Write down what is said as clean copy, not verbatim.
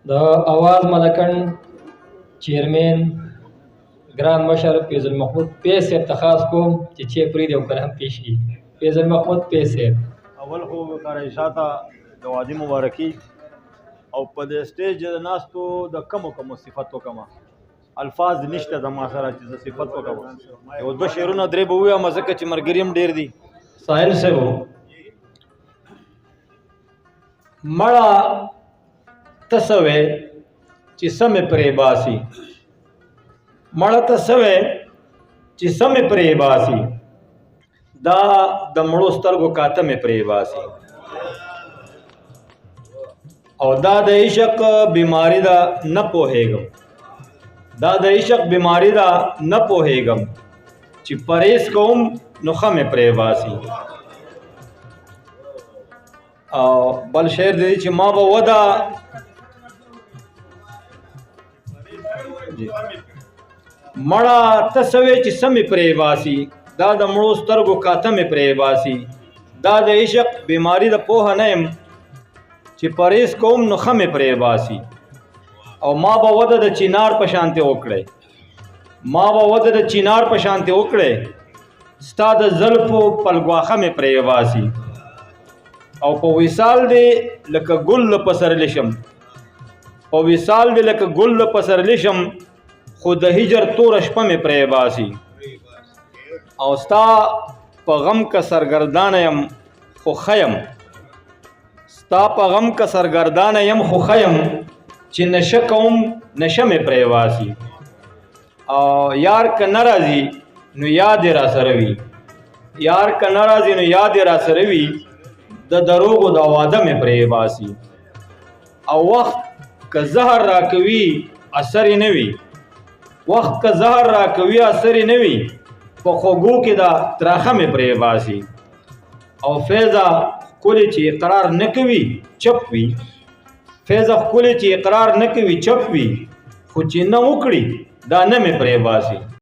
د اواز ملکن چیرمین ګران مشر فیض المحمود پیز صاحب ته خاص کوم چې پرېږدي او کنه هم پیش کړي. فیض المحمود پیز صاحب. اول خو قاری شاه ته د واده مبارکي او په دې سټیج د ناستو د کمو صفت وکړم. الفاظ نشته زما سره چې زه صفت وکړم. یو دوه شعرونه درې به ووایم ځکه چې ملګري هم ډېر دي. ساحل صاحب مړه ته څه وې چې سمې پرې باسي، مړه ته څه وې چې سمې پرې باسي، دا د مړو سترګو کاتمې پرې باسي. او دا د عشق بیماری دا نه پوهېږم، دا د عشق بیماری دا نه پوهېږم چې پرهیز کوم نو ښه مې پرې باسي. او بل شعر دی چې ما به وده مړه ته څه وې چې سمې پرې باسي، دا د مړو سترګو کاتمې پرې باسي. دا د عشق بیماری د پوهه نه یم چې پرهیز کوم نو ښه مې پرې باسي. او ما به وده د چینار په شانتې وکړی، ما به وده د چینار په شانتې وکړی، ستا د زلفو پلګواخه مې پرې باسي. او په وصال دی لکه ګل له پسرلی شم، په وصال دی لکه ګل له پسرلی شم، خو د هجر توره شپه مې پرې باسي. او ستا په غم که سرګردانه یم خو ښه یم، ستا په غم که سرګردانه یم خو ښه یم، چې نشه کوم نشه مې پرې باسي. او یار که نه راځي نو یاد یې راسره وي، یار که نه راځي نو یاد یې راسره وي، د دروغو د واده مې پرې باسي. او وخت که زهر راکوي اثر یې نه وي، وخت که زهر راکوي اثر یې نه وي، په خوږو کې دا تراخه مې پرې باسي. او فیضه ښکلې چې اقرار نه کوي چپ وي، فیضه ښکلې چې اقرار نه کوي چپ وي، خو چې نه وکړي دا نه مې پرې باسي.